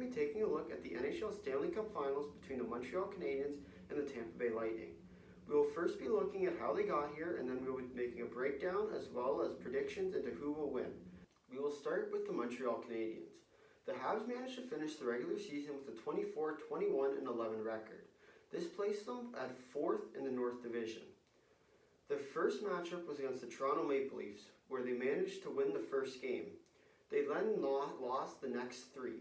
to be taking a look at the NHL Stanley Cup Finals between the Montreal Canadiens and the Tampa Bay Lightning. We will first be looking at how they got here, and then we will be making a breakdown as well as predictions into who will win. We will start with the Montreal Canadiens. The Habs managed to finish the regular season with a 24-21-11 record. This placed them at 4th in the North Division. Their first matchup was against the Toronto Maple Leafs, where they managed to win the first game. They then lost the next 3.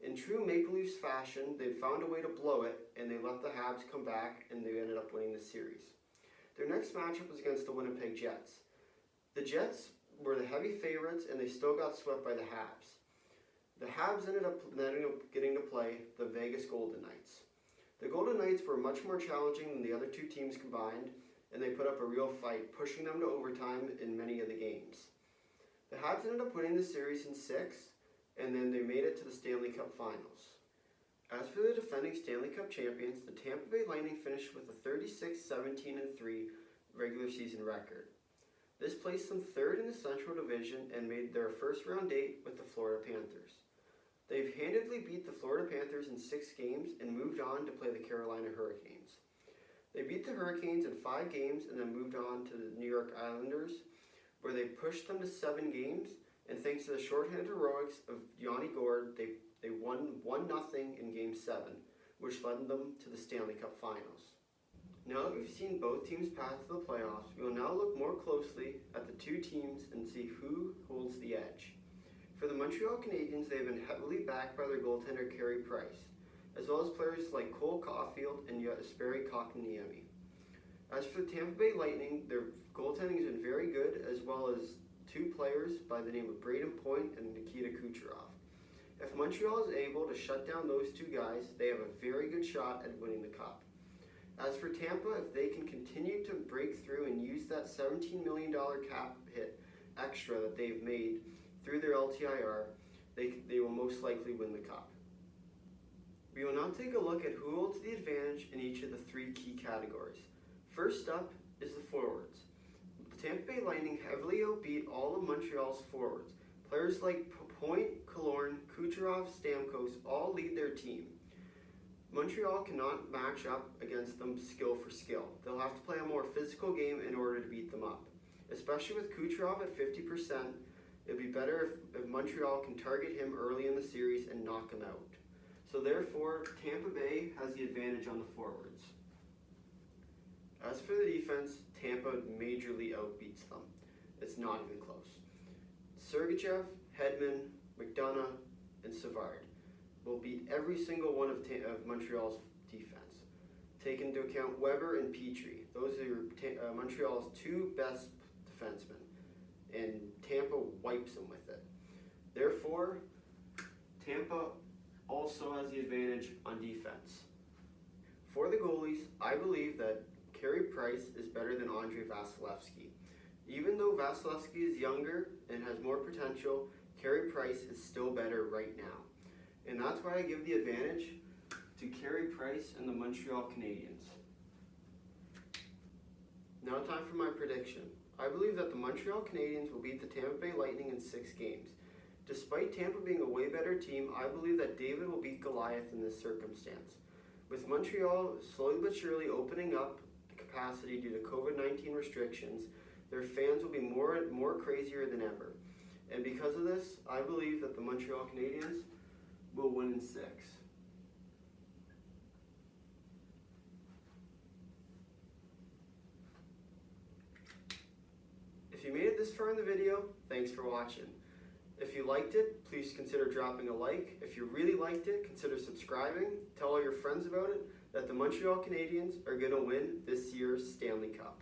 In true Maple Leafs fashion, they found a way to blow it, and they let the Habs come back, and they ended up winning the series. Their next matchup was against the Winnipeg Jets. The Jets were the heavy favorites, and they still got swept by the Habs. The Habs ended up getting to play the Vegas Golden Knights. The Golden Knights were much more challenging than the other two teams combined, and they put up a real fight, pushing them to overtime in many of the games. The Habs ended up winning the series in 6, and then they made it to the Stanley Cup Finals. As for the defending Stanley Cup champions, the Tampa Bay Lightning finished with a 36-17-3 regular season record. This placed them 3rd in the Central Division and made their first round date with the Florida Panthers. They've handedly beat the Florida Panthers in 6 games and moved on to play the Carolina Hurricanes. They beat the Hurricanes in 5 games and then moved on to the New York Islanders, where they pushed them to 7 games, and thanks to the shorthanded heroics of Yanni Gourde, they won 1-0 in Game 7, which led them to the Stanley Cup Finals. Now that we've seen both teams pass to the playoffs, we will now look more closely at the two teams and see who holds the edge. For the Montreal Canadiens, they have been heavily backed by their goaltender Carey Price, as well as players like Cole Caulfield and Jesperi Kotkaniemi. As for the Tampa Bay Lightning, their goaltending has been very good, as well as 2 players by the name of Braden Point and Nikita Kucherov. If Montreal is able to shut down those 2 guys, they have a very good shot at winning the Cup. As for Tampa, if they can continue to break through and use that $17 million cap hit extra that they've made through their LTIR, they will most likely win the Cup. We will now take a look at who holds the advantage in each of the 3 key categories. First up is the forwards. The Tampa Bay Lightning heavily outbeat all of Montreal's forwards. Players like Point, Killorn, Kucherov, Stamkos all lead their team. Montreal cannot match up against them skill for skill. They'll have to play a more physical game in order to beat them up. Especially with Kucherov at 50%, it'd be better if Montreal can target him early in the series and knock him out. So therefore, Tampa Bay has the advantage on the forwards. As for the defense, Tampa majorly outbeats them. It's not even close. Sergachev, Hedman, McDonough, and Savard will beat every single one of Montreal's defense. Take into account Weber and Petrie. Those are Montreal's 2 best defensemen, and Tampa wipes them with it. Therefore, Tampa also has the advantage on defense. For the goalies, I believe that Carey Price is better than Andrei Vasilevskiy. Even though Vasilevskiy is younger and has more potential, Carey Price is still better right now. And that's why I give the advantage to Carey Price and the Montreal Canadiens. Now time for my prediction. I believe that the Montreal Canadiens will beat the Tampa Bay Lightning in 6 games. Despite Tampa being a way better team, I believe that David will beat Goliath in this circumstance. With Montreal slowly but surely opening up the capacity due to COVID-19 restrictions, their fans will be more crazier than ever. And because of this, I believe that the Montreal Canadiens will win in 6. If you made it this far in the video, thanks for watching. If you liked it, please consider dropping a like. If you really liked it, consider subscribing. Tell all your friends about it, that the Montreal Canadiens are going to win this year's Stanley Cup.